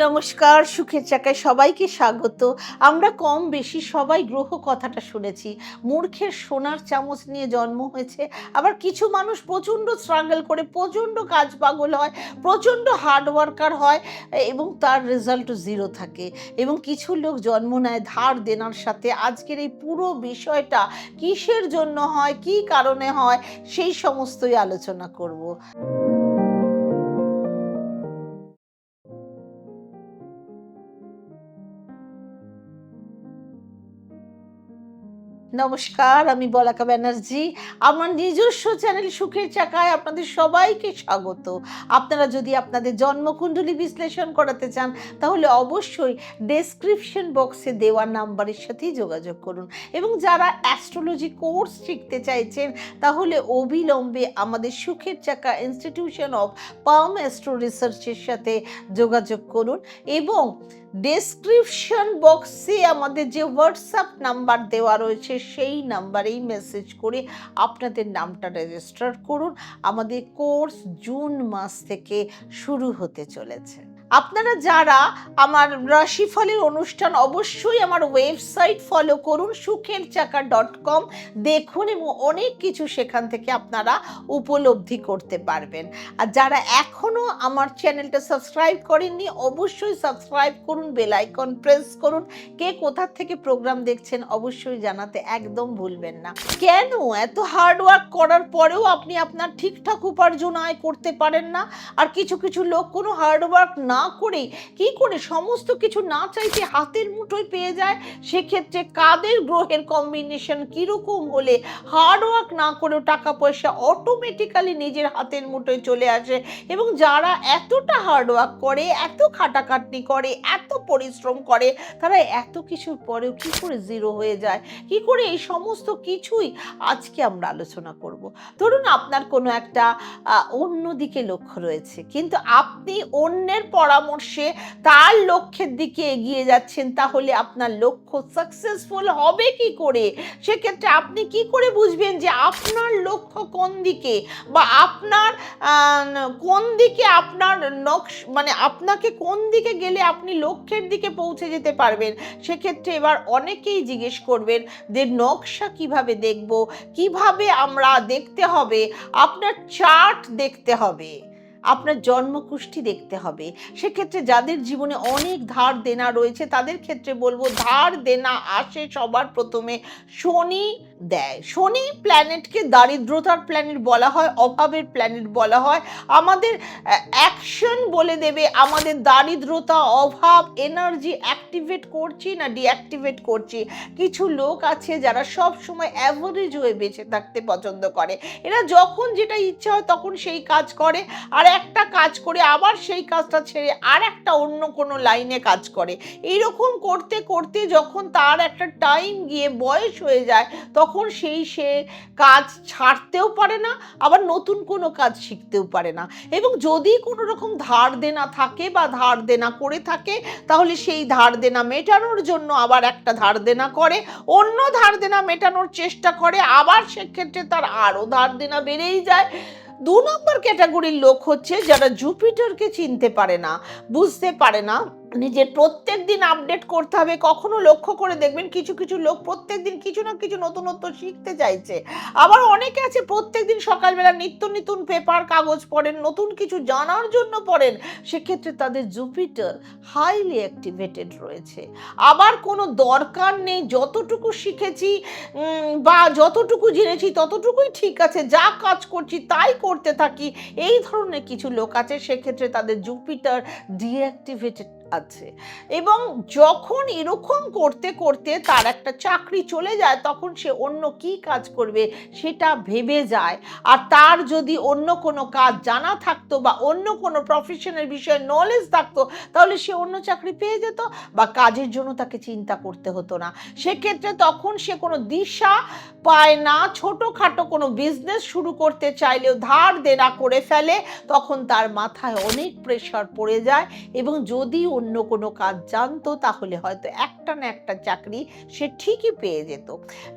নমস্কার, সুখের চাকায় সবাইকে স্বাগত। আমরা কম বেশি সবাই গ্রহ কথাটা শুনেছি। মূর্খের সোনার চামচ নিয়ে জন্ম হয়েছে। আবার কিছু মানুষ প্রচণ্ড স্ট্রাগল করে, প্রচণ্ড কাজ পাগল হয়, প্রচণ্ড হার্ড ওয়ার্কার হয় এবং তার রেজাল্টও জিরো থাকে। এবং কিছু লোক জন্ম নেয় ধার দেনার সাথে। আজকের এই পুরো বিষয়টা কিসের জন্য হয়, কী কারণে হয়, সেই সমস্তই আলোচনা করব। নমস্কার, আমি বলাকা ব্যানার্জি। আমার নিজস্ব চ্যানেল সুখের চাকায় আপনাদের সবাইকে স্বাগত। আপনারা যদি আপনাদের জন্মকুণ্ডলী বিশ্লেষণ করাতে চান, তাহলে অবশ্যই ডেসক্রিপশন বক্সে দেওয়া নাম্বারের সাথেই যোগাযোগ করুন। এবং যারা অ্যাস্ট্রোলজি কোর্স শিখতে চাইছেন, তাহলে অবিলম্বে আমাদের সুখের চাকা ইনস্টিটিউশন অফ পাম অ্যাস্ট্রো রিসার্চের সাথে যোগাযোগ করুন। এবং ডেসক্রিপশন বক্সে আমাদের যে হোয়াটসঅ্যাপ নাম্বার দেওয়া রয়েছে, সেই নাম্বারেই মেসেজ করে আপনাদের নামটা রেজিস্টার করুন। আমাদের কোর্স জুন মাস থেকে শুরু হতে চলেছে। আপনারা যারা আমার রাশিফলের অনুষ্ঠান, অবশ্যই আমার ওয়েবসাইট ফলো করুন sukherchaka.com। দেখুন এবং অনেক কিছু সেখান থেকে আপনারা উপলব্ধি করতে পারবেন। আর যারা এখনও আমার চ্যানেলটা সাবস্ক্রাইব করেননি, অবশ্যই সাবস্ক্রাইব করুন, বেল আইকন প্রেস করুন। কে কোথা থেকে প্রোগ্রাম দেখছেন অবশ্যই জানাতে একদম ভুলবেন না। কেন এত হার্ড ওয়ার্ক করার পরেও আপনি আপনার ঠিকঠাক উপার্জন আয় করতে পারেন না? আর কিছু কিছু লোক কোনো হার্ড ওয়ার্ক না করেই কি করে সমস্ত কিছু না চাইতে হাতের মুঠোয় পেয়ে যায়। সেক্ষেত্রে কাদের গ্রহের কম্বিনেশন কীরকম হলে হার্ড ওয়ার্ক না করেও টাকা পয়সা অটোমেটিক্যালি নিজের হাতের মুঠোয় চলে আসে? এবং যারা এতটা হার্ড ওয়ার্ক করে, এত খাটাখাটনি করে, এত পরিশ্রম করে, তারা এত কিছুর পরেও কি করে জিরো হয়ে যায়, কি করে এই সমস্ত কিছুই আজকে আমরা আলোচনা করব। ধরুন আপনার কোনো একটা অন্যদিকে লক্ষ্য রয়েছে, কিন্তু আপনি অন্যের পরামর্শে তার লক্ষ্যের দিকে এগিয়ে যাচ্ছেন, তাহলে আপনার লক্ষ্য সাকসেসফুল হবে কি করে? সেক্ষেত্রে আপনি কি করে বুঝবেন যে আপনার লক্ষ্য কোন দিকে, বা আপনার কোন দিকে আপনার মানে আপনাকে কোন দিকে গেলে আপনি লক্ষ্যের দিকে পৌঁছে যেতে পারবেন? সেক্ষেত্রে এবার অনেকেই জিজ্ঞেস করবেন যে নকশা কিভাবে দেখব, কিভাবে আমরা দেখতে হবে? আপনার চার্ট দেখতে হবে, আপনার জন্মকুষ্ঠি দেখতে হবে। সেক্ষেত্রে যাদের জীবনে অনেক ধার দেনা রয়েছে, তাদের ক্ষেত্রে বলবো ধার দেনা আসে সবার প্রথমে শনি দেয়। শনি প্ল্যানেটকে দারিদ্রতার প্ল্যানেট বলা হয়, অভাবের প্ল্যানেট বলা হয়। আমাদের অ্যাকশন বলে দেবে আমাদের দারিদ্রতা, অভাব, এনার্জি অ্যাক্টিভেট করছি না ডিঅ্যাক্টিভেট করছি। কিছু লোক আছে যারা সব সময় অ্যাভারেজ হয়ে বেঁচে থাকতে পছন্দ করে। এরা যখন যেটা ইচ্ছা হয় তখন সেই কাজ করে, আর একটা কাজ করে আবার সেই কাজটা ছেড়ে আর একটা অন্য কোনো লাইনে কাজ করে। এইরকম করতে করতে যখন তার একটা টাইম গিয়ে বয়স হয়ে যায়, তখন সে কাজ ছাড়তেও পারে না, আবার নতুন কোনো কাজ শিখতেও পারে না। এবং যদি কোনো রকম ধার দেনা থাকে বা ধার দেনা করে থাকে, তাহলে সেই ধার দেনা মেটানোর জন্য আবার একটা ধার দেনা করে, অন্য ধার দেনা মেটানোর চেষ্টা করে, আবার সেক্ষেত্রে তার আরও ধার দেনা বেড়েই যায়। ২ নম্বর ক্যাটাগরির লোক হচ্ছে যারা জুপিটারকে চিনতে পারে না, বুঝতে পারে না নিজের প্রত্যেক দিন আপডেট করতে হবে। কখনো লক্ষ্য করে দেখবেন কিছু কিছু লোক প্রত্যেক দিন কিছু না কিছু নতুনত্ব শিখতে চাইছে। আবার অনেকে আছে প্রত্যেক দিন সকালবেলা নিত্য নতুন পেপার কাগজ পড়েন, নতুন কিছু জানার জন্য পড়েন। সেক্ষেত্রে তাদের জুপিটার হাইলি অ্যাক্টিভেটেড রয়েছে। আবার কোনো দরকার নেই, যতটুকু শিখেছি বা যতটুকু জেনেছি ততটুকুই ঠিক আছে, যা কাজ করছি তাই করতে থাকি, এই ধরনের কিছু লোক আছে। সেক্ষেত্রে তাদের জুপিটার ডিঅ্যাক্টিভেটেড আছে। এবং যখন এরকম করতে করতে তার একটা চাকরি চলে যায়, তখন সে অন্য কি কাজ করবে সেটা ভেবে যায়। আর তার যদি অন্য কোনো কাজ জানা থাকতো বা অন্য কোনো প্রফেশনের বিষয়ে নলেজ থাকতো, তাহলে সে অন্য চাকরি পেয়ে যেত বা কাজের জন্য তাকে চিন্তা করতে হতো না। সেক্ষেত্রে তখন সে কোনো দিশা পায় না। ছোটোখাটো কোনো বিজনেস শুরু করতে চাইলেও ধার দেনা করে ফেলে, তখন তার মাথায় অনেক প্রেশার পড়ে যায়। এবং যদি অন্য কোনো কাজ জানতো তাহলে হয়তো একটা না একটা চাকরি সে ঠিকই পেয়ে যেত।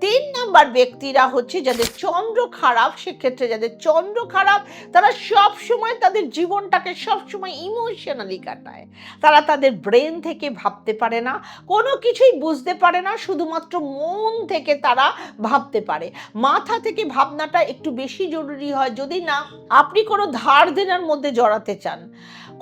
৩ নাম্বার ব্যক্তিরা হচ্ছে যাদের চন্দ্র খারাপ, সেক্ষেত্রে যাদের চন্দ্র খারাপ তারা সবসময় তাদের জীবনটাকে সবসময় ইমোশনালি কাটায়। তারা তাদের ব্রেন থেকে ভাবতে পারে না, কোনো কিছুই বুঝতে পারে না, শুধুমাত্র মন থেকে তারা ভাবতে পারে। মাথা থেকে ভাবনাটা একটু বেশি জরুরি হয় যদি না আপনি কোনো ধার দেনার মধ্যে জড়াতে চান,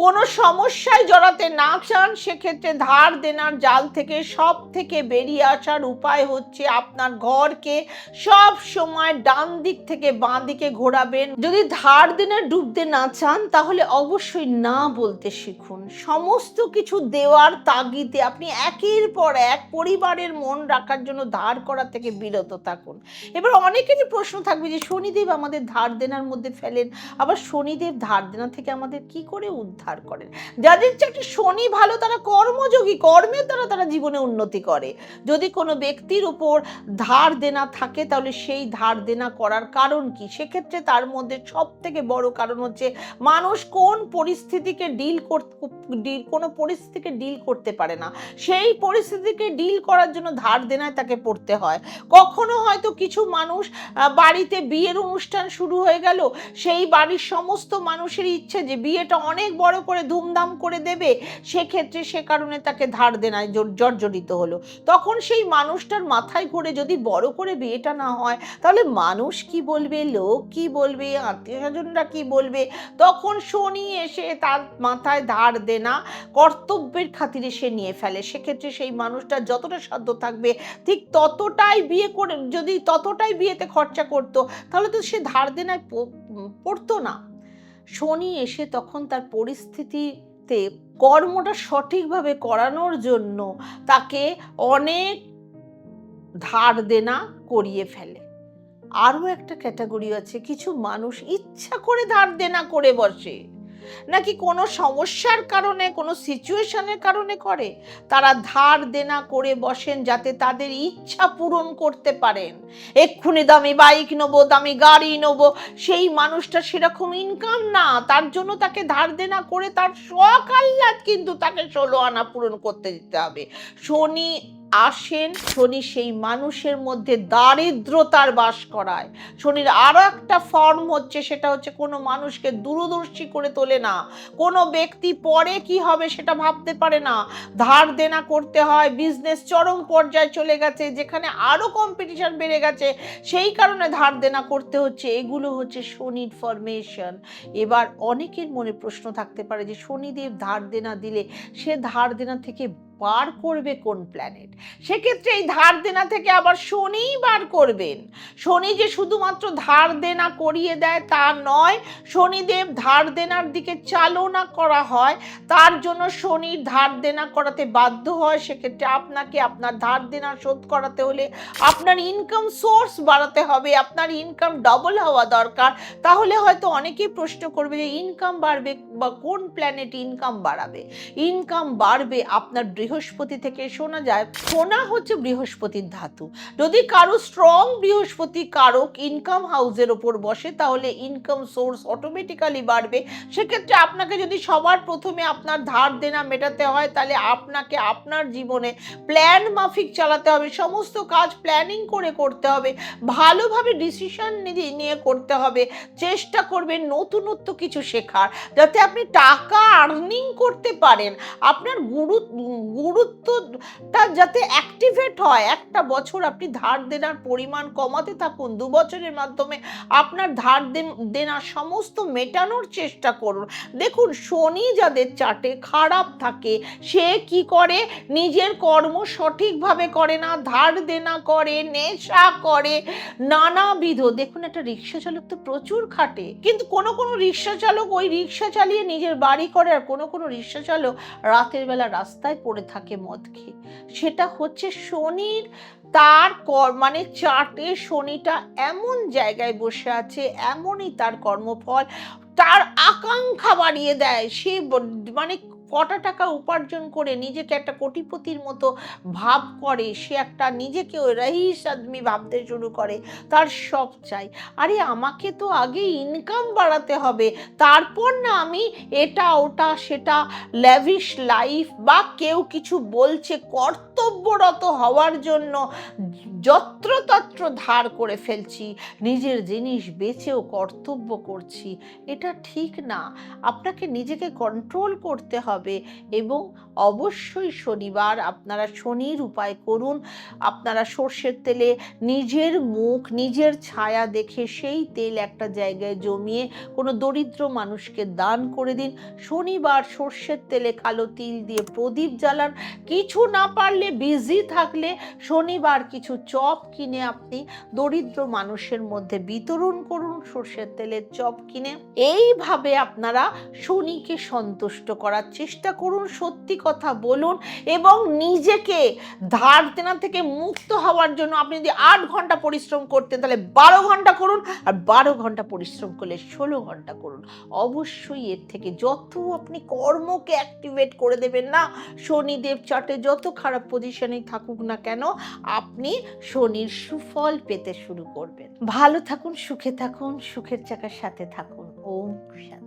কোনো সমস্যায় জড়াতে না চান, সেক্ষেত্রে ধার দেনার জাল থেকে সব থেকে বেরিয়ে আসার উপায় হচ্ছে আপনার ঘরকে সব সময় ডান দিক থেকে বাঁ দিকে ঘোরাবেন। যদি ধার দেনার ডুবতে না চান তাহলে অবশ্যই না বলতে শিখুন। সমস্ত কিছু দেওয়ার তাগিদে আপনি একের পর এক পরিবারের মন রাখার জন্য ধার করা থেকে বিরত থাকুন। এবার অনেকেরই প্রশ্ন থাকবে যে শনিদেব আমাদের ধার দেনার মধ্যে ফেলেন, আবার শনিদেব ধার দেনা থেকে আমাদের কি করে উদ্ধার করেন? যাদের চাকরি শনি ভালো তারা কর্মযোগী, কর্মের দ্বারা তারা জীবনে উন্নতি করে। যদি কোনো ব্যক্তির উপর ধার দেনা থাকে তাহলে সেই ধার দেনা করার কারণ কি? সেক্ষেত্রে তার মধ্যে সব থেকে বড় কারণ হচ্ছে মানুষ কোন পরিস্থিতিকে কোনো পরিস্থিতিকে ডিল করতে পারে না, সেই পরিস্থিতিকে ডিল করার জন্য ধার দেনায় তাকে পড়তে হয়। কখনো হয়তো কিছু মানুষ বাড়িতে বিয়ের অনুষ্ঠান শুরু হয়ে গেল, সেই বাড়ির সমস্ত মানুষের ইচ্ছে যে বিয়েটা অনেক বড় করে ধুমধাম করে দেবে, সেক্ষেত্রে সে কারণে তাকে ধার দেনায় জর্জরিত হলো। তখন সেই মানুষটার মাথায় ঘুরে যদি বড় করে বিয়েটা না হয় তাহলে মানুষ কি বলবে, লোক কি বলবে, আত্মীয় স্বজনরা কি বলবে? তখন শনি এসে তার মাথায় ধার দেনা কর্তব্যের খাতিরে সে নিয়ে ফেলে। সেক্ষেত্রে সেই মানুষটা যতটা সাধ্য থাকবে ঠিক ততটাই বিয়ে করে, যদি ততটাই বিয়েতে খরচা করতো তাহলে তো সে ধার দেনায় পড়তো না। শনি এসে তখন তার পরিস্থিতিতে কর্মটা সঠিকভাবে করানোর জন্য তাকে অনেক ধার দেনা করিয়ে ফেলে। আরও একটা ক্যাটাগরি আছে, কিছু মানুষ ইচ্ছা করে ধার দেনা করে বসে, নাকি কোনো সমস্যার কারণে, কোনো সিচুয়েশনের কারণে করে। তারা ধার দেনা করে বসেন যাতে তাদের ইচ্ছা পূরণ করতে পারেন। এক্ষুনি দামি বাইক নেবো, দামি গাড়ি নেবো, সেই মানুষটা সেরকম ইনকাম না, তার জন্য তাকে ধার দেনা করে তার শখ আহ্লাদ কিন্তু তাকে 16 আনা পূরণ করতে দিতে হবে। শনি আসেন, শনি সেই মানুষের মধ্যে দারিদ্রতার বাস করায়। শনির আরো একটা ফর্ম হচ্ছে, সেটা হচ্ছে কোনো মানুষকে দূরদর্শী করে তোলে না। কোনো ব্যক্তি পরে কি হবে সেটা ভাবতে পারে না, ধার দেনা করতে হয়, বিজনেস চরম পর্যায়ে চলে গেছে, যেখানে আরো কম্পিটিশন বেড়ে গেছে, সেই কারণে ধার দেনা করতে হচ্ছে। এগুলো হচ্ছে শনির ফরমেশন। এবার অনেকের মনে প্রশ্ন থাকতে পারে যে শনিদেব ধার দেনা দিলে সে ধার দেনা থেকে বার করবে কোন প্ল্যানেট? সেক্ষেত্রে এই ধার দেনা থেকে আবার শনিই বার করবেন। শনি যে শুধুমাত্র ধার দেনা করিয়ে দেয় তা নয়, শনিদেব ধার দেনার দিকে চালনা করা হয়, তার জন্য শনির ধার দেনা করাতে বাধ্য হয়। সেক্ষেত্রে আপনাকে আপনার ধার দেনা শোধ করাতে হলে আপনার ইনকাম সোর্স বাড়াতে হবে, আপনার ইনকাম ডবল হওয়া দরকার। তাহলে হয়তো অনেকেই প্রশ্ন করবে যে ইনকাম বাড়বে বা কোন প্ল্যানেট ইনকাম বাড়াবে? ইনকাম বাড়বে আপনার বৃহস্পতি থেকে। শোনা যায় সোনা হচ্ছে বৃহস্পতির ধাতু। যদি কারো স্ট্রং বৃহস্পতি কারক ইনকাম হাউসের ওপর বসে তাহলে ইনকাম সোর্স অটোমেটিক্যালি বাড়বে। সেক্ষেত্রে আপনাকে যদি সবার প্রথমে আপনার ধার দেনা মেটাতে হয় তাহলে আপনাকে আপনার জীবনে প্ল্যান মাফিক চালাতে হবে, সমস্ত কাজ প্ল্যানিং করে করতে হবে, ভালোভাবে ডিসিশন নিয়ে করতে হবে। চেষ্টা করবেন নতুনত্ব কিছু শেখার, যাতে আপনি টাকা আর্নিং করতে পারেন, আপনার গুরুত্বটা যাতে অ্যাক্টিভেট হয়। একটা বছর আপনি ধার দেনার পরিমাণ কমাতে থাকুন, 2 বছরের মাধ্যমে আপনার ধার দেনা সমস্ত মেটানোর চেষ্টা করুন। দেখুন শনি যাদের চার্টে খারাপ থাকে সে কি করে, নিজের কর্ম সঠিকভাবে করে না, ধার দেনা করে, নেশা করে, নানাবিধ। দেখুন একটা রিক্সা চালক তো প্রচুর খাটে, কিন্তু কোনো কোনো রিক্সা চালক ওই রিক্সা চালিয়ে নিজের বাড়ি করে, আর কোনো কোনো রিক্সা চালক রাতের বেলা রাস্তায় পড়ে থাকে মদ খেয়ে। সেটা হচ্ছে শনির তার মানে চার্টে শনিটা এমন জায়গায় বসে আছে, এমনই তার কর্মফল তার আকাঙ্ক্ষা বাড়িয়ে দেয়। সে মানে কটা টাকা উপার্জন করে নিজেকে একটা কোটিপতির মতো ভাব করে, সে একটা নিজেকে ওই রহিস আদমি ভাবতে শুরু করে, তার সব চাই। আরে আমাকে তো আগে ইনকাম বাড়াতে হবে, তারপর না আমি এটা ওটা সেটা ল্যাভিশ লাইফ বা কেউ কিছু বলছে কর্তব্যরত হওয়ার জন্য যত্রতত্র ধার করে ফেলছি, নিজের জিনিস বেচেও কর্তব্য করছি। এটা ঠিক না। আপনাকে নিজেকে কন্ট্রোল করতে হবে এবং অবশ্যই শনিবার আপনারা শনির উপায় করুন। আপনারা সর্ষের তেলে নিজের মুখ, নিজের ছায়া দেখে সেই তেল একটা জায়গায় জমিয়ে কোনো দরিদ্র মানুষকে দান করে দিন। শনিবার সর্ষের তেলে কালো তিল দিয়ে প্রদীপ জ্বালান। কিছু না পারলে, বিজি থাকলে শনিবার কিছু চপ কিনে আপনি দরিদ্র মানুষের মধ্যে বিতরণ করুন, সর্ষের তেলের চপ কিনে। এইভাবে আপনারা শনিকে সন্তুষ্ট করার চেষ্টা করুন, সত্যি কথা বলুন এবং নিজেকে ধার দেনা থেকে মুক্ত হওয়ার জন্য আপনি যদি 8 ঘন্টা পরিশ্রম করতেন তাহলে 12 ঘন্টা করুন, আর 12 ঘন্টা পরিশ্রম করলে 16 ঘন্টা করুন। অবশ্যই এর থেকে যত আপনি কর্মকে অ্যাক্টিভেট করে দেবেন না, শনিদেব চার্টে যত খারাপ পজিশনেই থাকুক না কেন, আপনি শনির সুফল পেতে শুরু করবেন। ভালো থাকুন, সুখে থাকুন, সুখের চাকার সাথে থাকুন। ওম শান্তি।